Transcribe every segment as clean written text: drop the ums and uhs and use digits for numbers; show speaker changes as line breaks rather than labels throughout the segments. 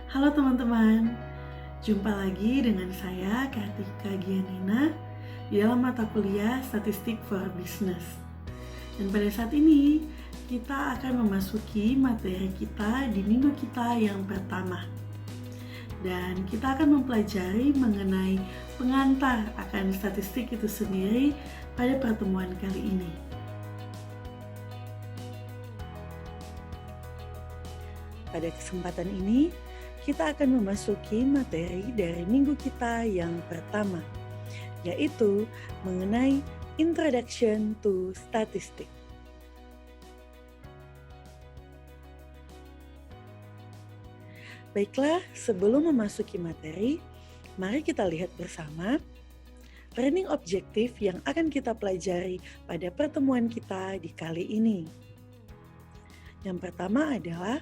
Halo teman-teman, jumpa lagi dengan saya Kartika Gianina di dalam mata kuliah Statistik for Business. Dan pada saat ini kita akan memasuki materi kita di minggu kita yang pertama. Dan kita akan mempelajari mengenai pengantar akan statistik itu sendiri pada pertemuan kali ini. Pada kesempatan ini, kita akan memasuki materi dari minggu kita yang pertama, yaitu mengenai Introduction to Statistics. Baiklah, sebelum memasuki materi, mari kita lihat bersama learning objektif yang akan kita pelajari pada pertemuan kita di kali ini. Yang pertama adalah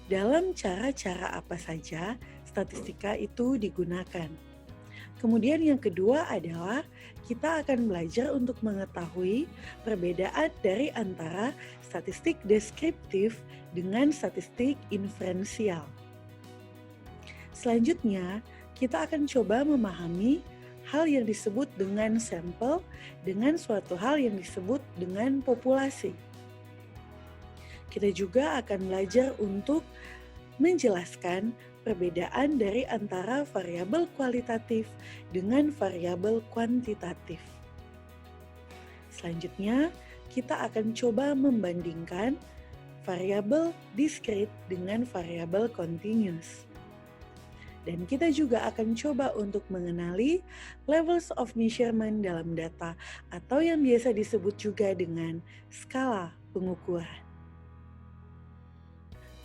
dalam cara-cara apa saja statistika itu digunakan. Kemudian yang kedua adalah kita akan belajar untuk mengetahui perbedaan dari antara statistik deskriptif dengan statistik inferensial. Selanjutnya, kita akan coba memahami hal yang disebut dengan sampel dengan suatu hal yang disebut dengan populasi. Kita juga akan belajar untuk menjelaskan perbedaan dari antara variabel kualitatif dengan variabel kuantitatif. Selanjutnya, kita akan coba membandingkan variabel discrete dengan variabel continuous. Dan kita juga akan coba untuk mengenali levels of measurement dalam data atau yang biasa disebut juga dengan skala pengukuran.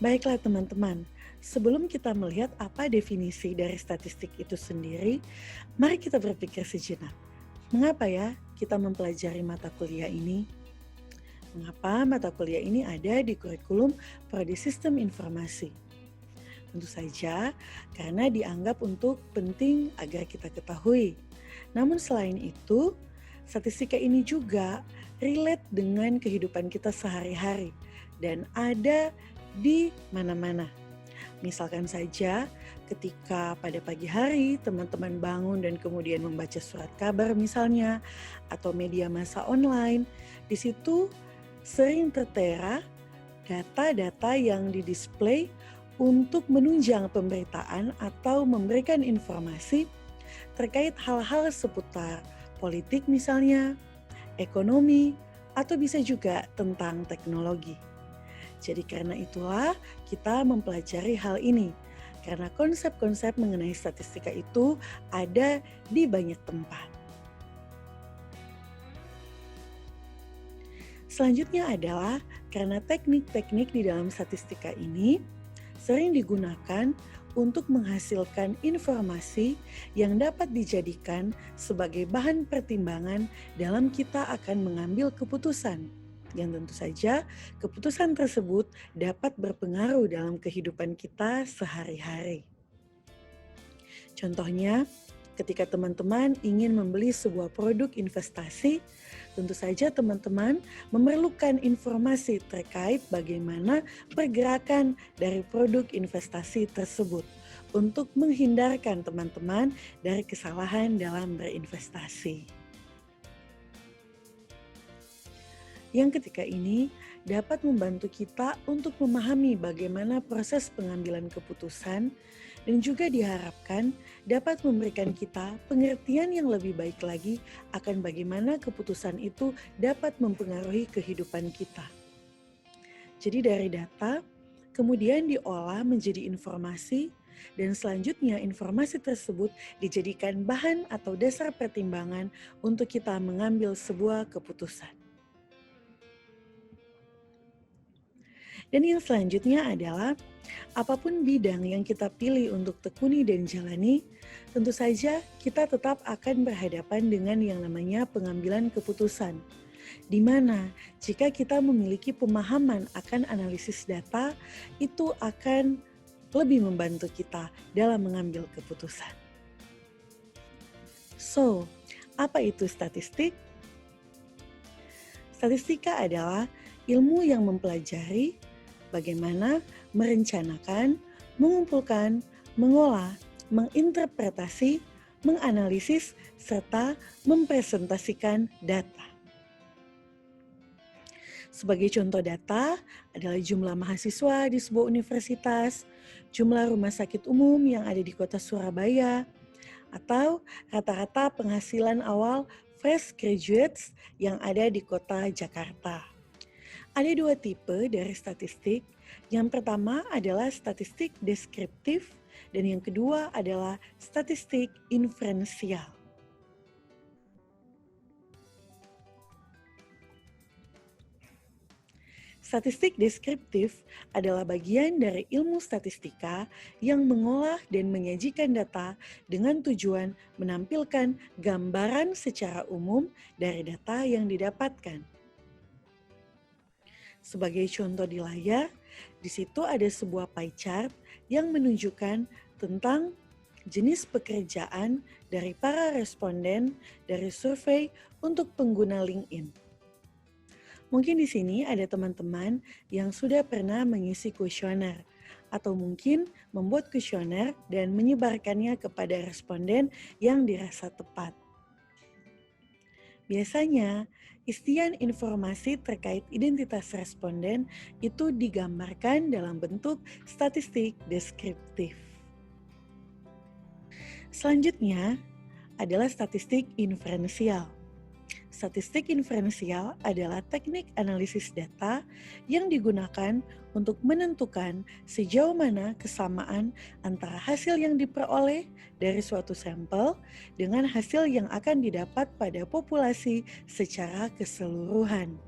Baiklah teman-teman, sebelum kita melihat apa definisi dari statistik itu sendiri, mari kita berpikir sejenak. Mengapa ya kita mempelajari mata kuliah ini? Mengapa mata kuliah ini ada di kurikulum Prodi Sistem Informasi? Tentu saja karena dianggap untuk penting agar kita ketahui. Namun selain itu, statistika ini juga relate dengan kehidupan kita sehari-hari dan ada di mana-mana. Misalkan saja ketika pada pagi hari teman-teman bangun dan kemudian membaca surat kabar misalnya atau media massa online, di situ sering tertera data-data yang didisplay untuk menunjang pemberitaan atau memberikan informasi terkait hal-hal seputar politik misalnya, ekonomi, atau bisa juga tentang teknologi. Jadi karena itulah kita mempelajari hal ini, karena konsep-konsep mengenai statistika itu ada di banyak tempat. Selanjutnya adalah karena teknik-teknik di dalam statistika ini sering digunakan untuk menghasilkan informasi yang dapat dijadikan sebagai bahan pertimbangan dalam kita akan mengambil keputusan. Yang tentu saja keputusan tersebut dapat berpengaruh dalam kehidupan kita sehari-hari. Contohnya, ketika teman-teman ingin membeli sebuah produk investasi, tentu saja teman-teman memerlukan informasi terkait bagaimana pergerakan dari produk investasi tersebut untuk menghindarkan teman-teman dari kesalahan dalam berinvestasi. Yang ketiga ini dapat membantu kita untuk memahami bagaimana proses pengambilan keputusan dan juga diharapkan dapat memberikan kita pengertian yang lebih baik lagi akan bagaimana keputusan itu dapat mempengaruhi kehidupan kita. Jadi dari data, kemudian diolah menjadi informasi, dan selanjutnya informasi tersebut dijadikan bahan atau dasar pertimbangan untuk kita mengambil sebuah keputusan. Dan yang selanjutnya adalah apapun bidang yang kita pilih untuk tekuni dan jalani, tentu saja kita tetap akan berhadapan dengan yang namanya pengambilan keputusan. Di mana jika kita memiliki pemahaman akan analisis data, itu akan lebih membantu kita dalam mengambil keputusan. So, apa itu statistik? Statistika adalah ilmu yang mempelajari bagaimana merencanakan, mengumpulkan, mengolah, menginterpretasi, menganalisis, serta mempresentasikan data. Sebagai contoh data adalah jumlah mahasiswa di sebuah universitas, jumlah rumah sakit umum yang ada di kota Surabaya, atau rata-rata penghasilan awal fresh graduates yang ada di kota Jakarta. Ada dua tipe dari statistik. Yang pertama adalah statistik deskriptif dan yang kedua adalah statistik inferensial. Statistik deskriptif adalah bagian dari ilmu statistika yang mengolah dan menyajikan data dengan tujuan menampilkan gambaran secara umum dari data yang didapatkan. Sebagai contoh di layar, di situ ada sebuah pie chart yang menunjukkan tentang jenis pekerjaan dari para responden dari survei untuk pengguna LinkedIn. Mungkin di sini ada teman-teman yang sudah pernah mengisi kuesioner atau mungkin membuat kuesioner dan menyebarkannya kepada responden yang dirasa tepat. Biasanya, isian informasi terkait identitas responden itu digambarkan dalam bentuk statistik deskriptif. Selanjutnya adalah statistik inferensial. Statistik inferensial adalah teknik analisis data yang digunakan untuk menentukan sejauh mana kesamaan antara hasil yang diperoleh dari suatu sampel dengan hasil yang akan didapat pada populasi secara keseluruhan.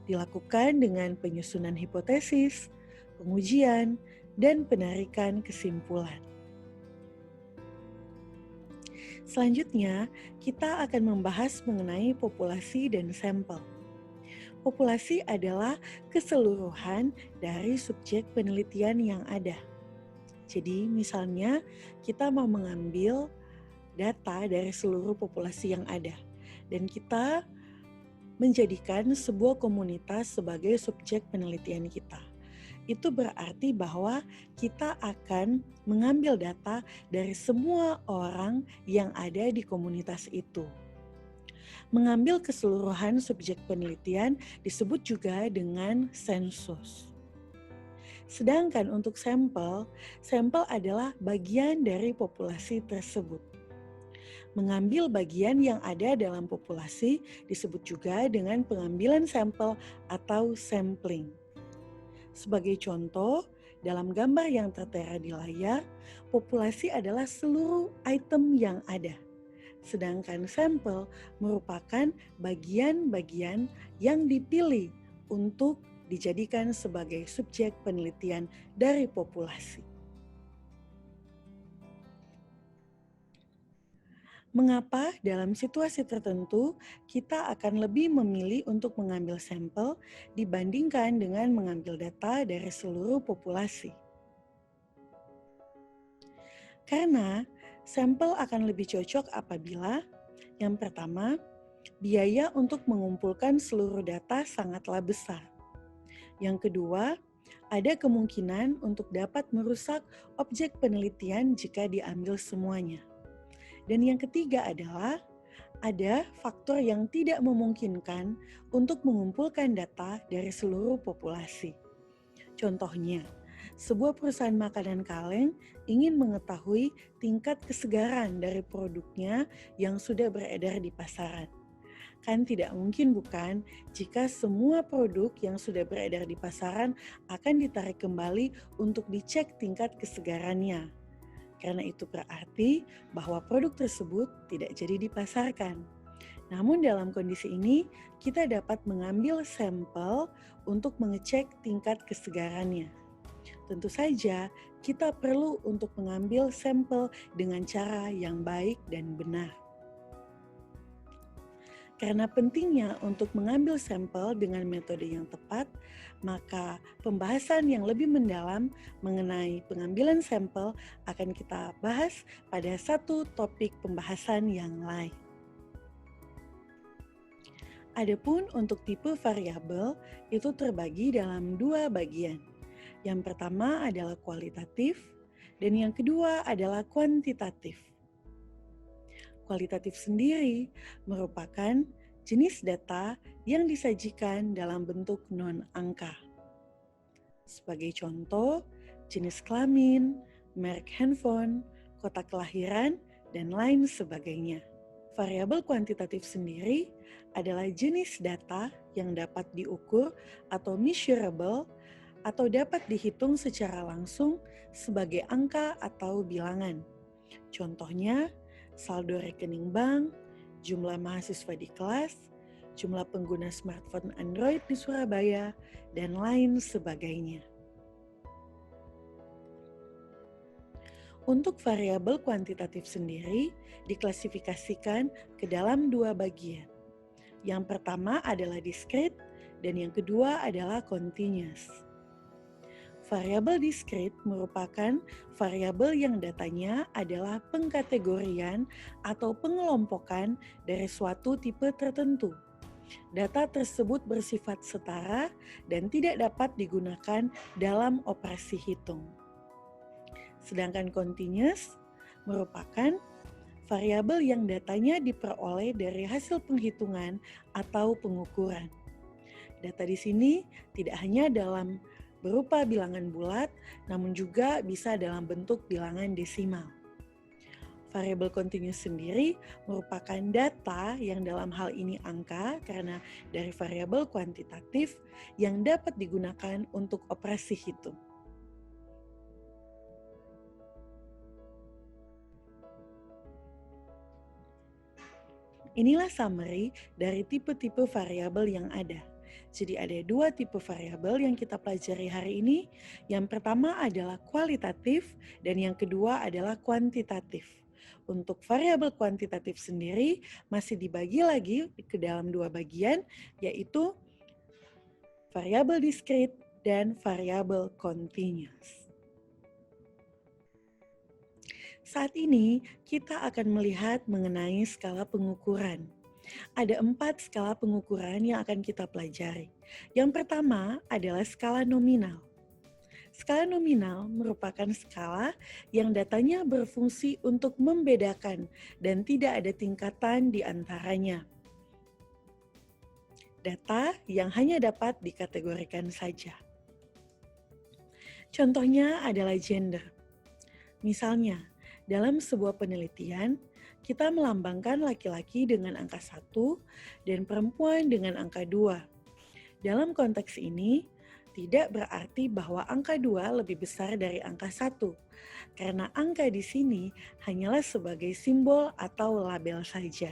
Dilakukan dengan penyusunan hipotesis, pengujian, dan penarikan kesimpulan. Selanjutnya, kita akan membahas mengenai populasi dan sampel. Populasi adalah keseluruhan dari subjek penelitian yang ada. Jadi, misalnya kita mau mengambil data dari seluruh populasi yang ada, dan kita menjadikan sebuah komunitas sebagai subjek penelitian kita. Itu berarti bahwa kita akan mengambil data dari semua orang yang ada di komunitas itu. Mengambil keseluruhan subjek penelitian disebut juga dengan sensus. Sedangkan untuk sampel adalah bagian dari populasi tersebut. Mengambil bagian yang ada dalam populasi disebut juga dengan pengambilan sampel atau sampling. Sebagai contoh, dalam gambar yang tertera di layar, populasi adalah seluruh item yang ada. Sedangkan sampel merupakan bagian-bagian yang dipilih untuk dijadikan sebagai subjek penelitian dari populasi. Mengapa dalam situasi tertentu kita akan lebih memilih untuk mengambil sampel dibandingkan dengan mengambil data dari seluruh populasi? Karena sampel akan lebih cocok apabila yang pertama, biaya untuk mengumpulkan seluruh data sangatlah besar. Yang kedua, ada kemungkinan untuk dapat merusak objek penelitian jika diambil semuanya. Dan yang ketiga adalah ada faktor yang tidak memungkinkan untuk mengumpulkan data dari seluruh populasi. Contohnya, sebuah perusahaan makanan kaleng ingin mengetahui tingkat kesegaran dari produknya yang sudah beredar di pasaran. Kan tidak mungkin bukan jika semua produk yang sudah beredar di pasaran akan ditarik kembali untuk dicek tingkat kesegarannya. Karena itu berarti bahwa produk tersebut tidak jadi dipasarkan. Namun dalam kondisi ini, kita dapat mengambil sampel untuk mengecek tingkat kesegarannya. Tentu saja, kita perlu untuk mengambil sampel dengan cara yang baik dan benar. Karena pentingnya untuk mengambil sampel dengan metode yang tepat, maka pembahasan yang lebih mendalam mengenai pengambilan sampel akan kita bahas pada satu topik pembahasan yang lain. Adapun untuk tipe variabel itu terbagi dalam dua bagian. Yang pertama adalah kualitatif dan yang kedua adalah kuantitatif. Kualitatif sendiri merupakan jenis data yang disajikan dalam bentuk non-angka. Sebagai contoh, jenis kelamin, merek handphone, kota kelahiran, dan lain sebagainya. Variabel kuantitatif sendiri adalah jenis data yang dapat diukur atau measurable atau dapat dihitung secara langsung sebagai angka atau bilangan. Contohnya, saldo rekening bank, jumlah mahasiswa di kelas, jumlah pengguna smartphone Android di Surabaya, dan lain sebagainya. Untuk variabel kuantitatif sendiri diklasifikasikan ke dalam dua bagian. Yang pertama adalah discrete dan yang kedua adalah continuous. Variabel discrete merupakan variabel yang datanya adalah pengkategorian atau pengelompokan dari suatu tipe tertentu. Data tersebut bersifat setara dan tidak dapat digunakan dalam operasi hitung. Sedangkan continuous merupakan variabel yang datanya diperoleh dari hasil penghitungan atau pengukuran. Data di sini tidak hanya dalam berupa bilangan bulat, namun juga bisa dalam bentuk bilangan desimal. Variabel continuous sendiri merupakan data yang dalam hal ini angka karena dari variabel kuantitatif yang dapat digunakan untuk operasi hitung. Inilah summary dari tipe-tipe variabel yang ada. Jadi ada dua tipe variabel yang kita pelajari hari ini. Yang pertama adalah kualitatif dan yang kedua adalah kuantitatif. Untuk variabel kuantitatif sendiri masih dibagi lagi ke dalam dua bagian, yaitu variabel discrete dan variabel continuous. Saat ini kita akan melihat mengenai skala pengukuran. Ada 4 skala pengukuran yang akan kita pelajari. Yang pertama adalah skala nominal. Skala nominal merupakan skala yang datanya berfungsi untuk membedakan dan tidak ada tingkatan di antaranya. Data yang hanya dapat dikategorikan saja. Contohnya adalah gender. Misalnya, dalam sebuah penelitian, kita melambangkan laki-laki dengan angka 1 dan perempuan dengan angka 2. Dalam konteks ini, tidak berarti bahwa angka 2 lebih besar dari angka 1, karena angka di sini hanyalah sebagai simbol atau label saja.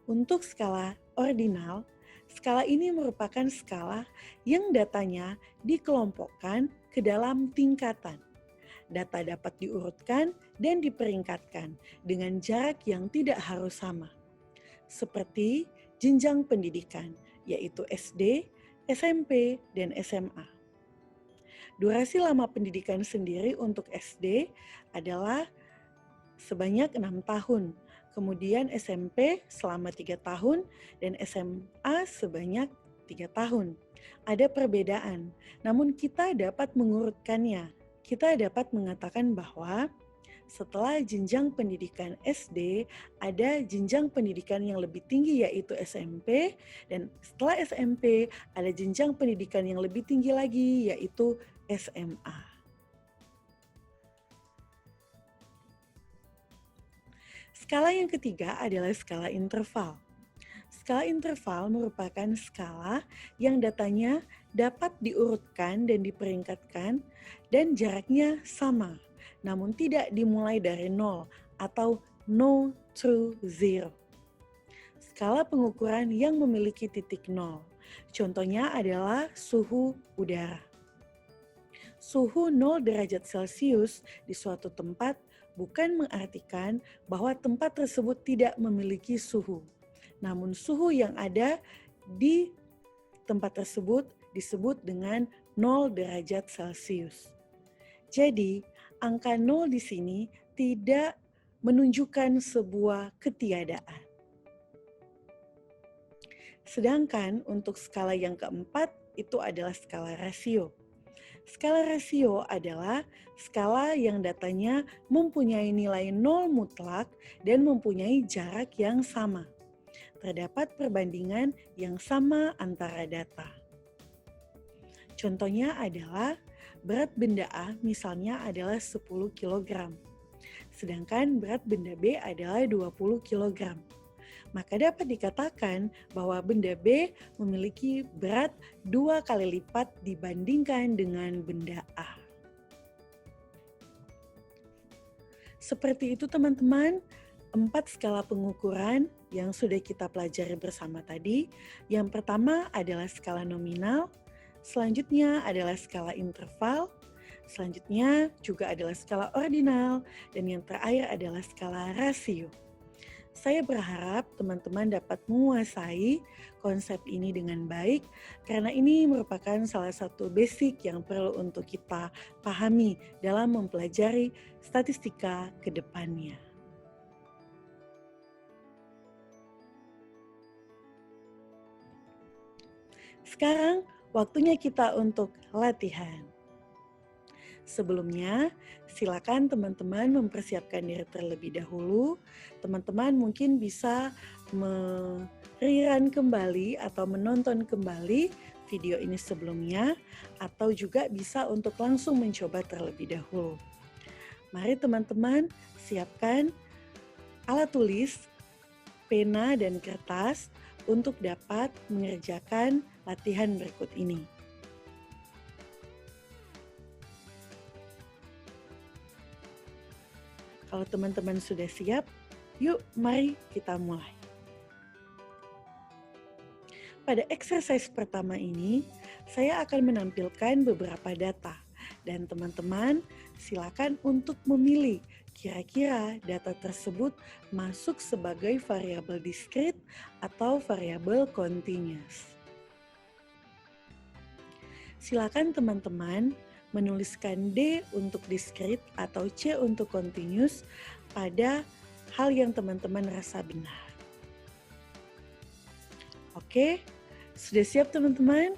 Untuk skala ordinal, skala ini merupakan skala yang datanya dikelompokkan ke dalam tingkatan. Data dapat diurutkan dan diperingkatkan dengan jarak yang tidak harus sama. Seperti jenjang pendidikan, yaitu SD, SMP, dan SMA. Durasi lama pendidikan sendiri untuk SD adalah sebanyak 6 tahun, kemudian SMP selama 3 tahun, dan SMA sebanyak 3 tahun. Ada perbedaan, namun kita dapat mengurutkannya. Kita dapat mengatakan bahwa setelah jenjang pendidikan SD, ada jenjang pendidikan yang lebih tinggi yaitu SMP, dan setelah SMP ada jenjang pendidikan yang lebih tinggi lagi yaitu SMA. Skala yang ketiga adalah skala interval. Skala interval merupakan skala yang datanya dapat diurutkan dan diperingkatkan dan jaraknya sama, namun tidak dimulai dari 0 atau 0 to 0. Skala pengukuran yang memiliki titik 0. Contohnya adalah suhu udara. Suhu 0 derajat Celcius di suatu tempat bukan mengartikan bahwa tempat tersebut tidak memiliki suhu. Namun suhu yang ada di tempat tersebut disebut dengan 0 derajat Celcius. Jadi, angka 0 di sini tidak menunjukkan sebuah ketiadaan. Sedangkan untuk skala yang keempat itu adalah skala rasio. Skala rasio adalah skala yang datanya mempunyai nilai nol mutlak dan mempunyai jarak yang sama. Terdapat perbandingan yang sama antara data. Contohnya adalah berat benda A misalnya adalah 10 kg, sedangkan berat benda B adalah 20 kg. Maka dapat dikatakan bahwa benda B memiliki berat 2 kali lipat dibandingkan dengan benda A. Seperti itu teman-teman, 4 skala pengukuran yang sudah kita pelajari bersama tadi. Yang pertama adalah skala nominal, selanjutnya adalah skala interval, selanjutnya juga adalah skala ordinal, dan yang terakhir adalah skala rasio. Saya berharap teman-teman dapat menguasai konsep ini dengan baik karena ini merupakan salah satu basic yang perlu untuk kita pahami dalam mempelajari statistika ke depannya. Sekarang waktunya kita untuk latihan. Sebelumnya, silakan teman-teman mempersiapkan diri terlebih dahulu. Teman-teman mungkin bisa mererun kembali atau menonton kembali video ini sebelumnya, atau juga bisa untuk langsung mencoba terlebih dahulu. Mari teman-teman siapkan alat tulis, pena dan kertas untuk dapat mengerjakan latihan berikut ini. Kalau teman-teman sudah siap, yuk mari kita mulai. Pada exercise pertama ini, saya akan menampilkan beberapa data dan teman-teman silakan untuk memilih kira-kira data tersebut masuk sebagai variabel discrete atau variabel continuous. Silakan teman-teman menuliskan D untuk discrete atau C untuk continuous pada hal yang teman-teman rasa benar. Oke, sudah siap teman-teman?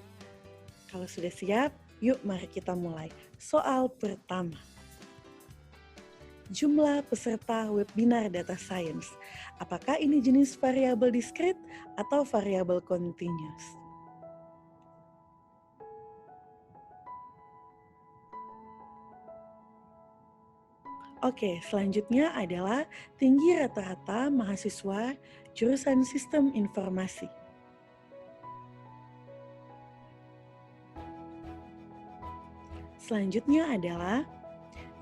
Kalau sudah siap, yuk mari kita mulai. Soal pertama. Jumlah peserta webinar data science. Apakah ini jenis variabel discrete atau variabel continuous? Oke, selanjutnya adalah tinggi rata-rata mahasiswa jurusan Sistem Informasi. Selanjutnya adalah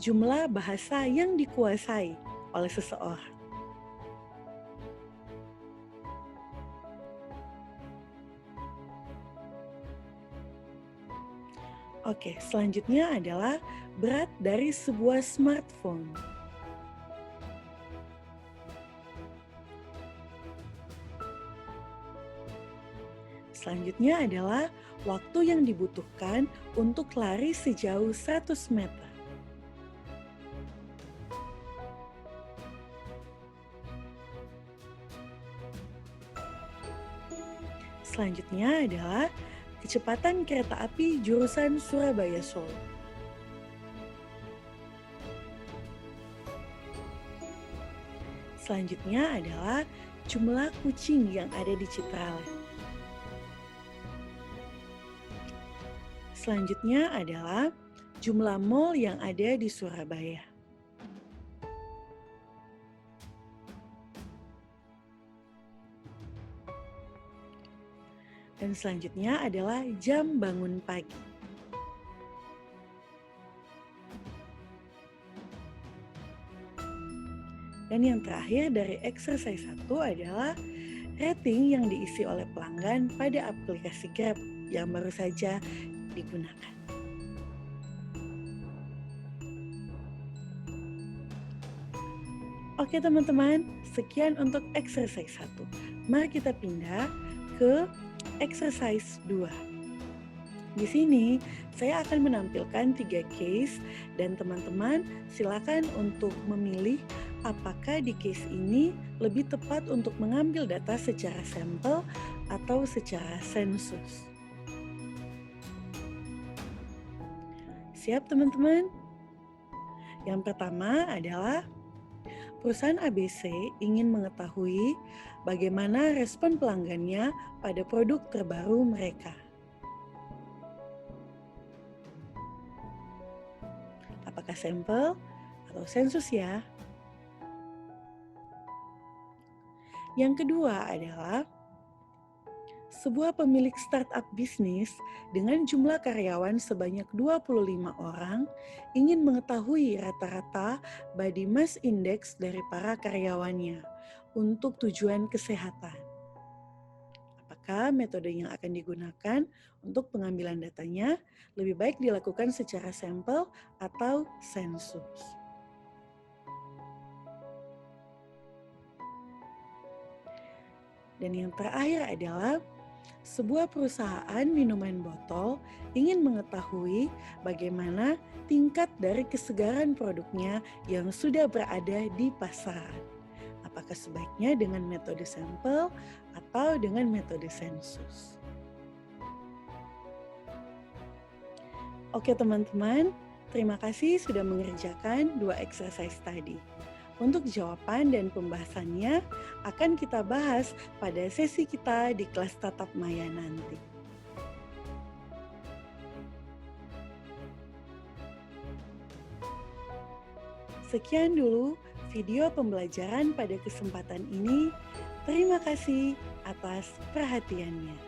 jumlah bahasa yang dikuasai oleh seseorang. Oke, selanjutnya adalah berat dari sebuah smartphone. Selanjutnya adalah waktu yang dibutuhkan untuk lari sejauh 100 meter. Selanjutnya adalah kecepatan kereta api jurusan Surabaya Solo. Selanjutnya adalah jumlah kucing yang ada di Citraland. Selanjutnya adalah jumlah mall yang ada di Surabaya. Dan selanjutnya adalah jam bangun pagi. Dan yang terakhir dari exercise 1 adalah rating yang diisi oleh pelanggan pada aplikasi Grab yang baru saja digunakan. Oke teman-teman, sekian untuk exercise 1. Mari kita pindah ke exercise 2. Di sini saya akan menampilkan 3 case dan teman-teman silakan untuk memilih apakah di case ini lebih tepat untuk mengambil data secara sampel atau secara sensus. Siap teman-teman? Yang pertama adalah perusahaan ABC ingin mengetahui bagaimana respon pelanggannya pada produk terbaru mereka. Apakah sampel atau sensus ya? Yang kedua adalah sebuah pemilik startup bisnis dengan jumlah karyawan sebanyak 25 orang ingin mengetahui rata-rata body mass index dari para karyawannya untuk tujuan kesehatan. Apakah metode yang akan digunakan untuk pengambilan datanya lebih baik dilakukan secara sampel atau sensus? Dan yang terakhir adalah sebuah perusahaan minuman botol ingin mengetahui bagaimana tingkat dari kesegaran produknya yang sudah berada di pasaran. Apakah sebaiknya dengan metode sampel atau dengan metode sensus? Oke teman-teman, terima kasih sudah mengerjakan 2 exercise tadi. Untuk jawaban dan pembahasannya akan kita bahas pada sesi kita di kelas tatap maya nanti. Sekian dulu video pembelajaran pada kesempatan ini. Terima kasih atas perhatiannya.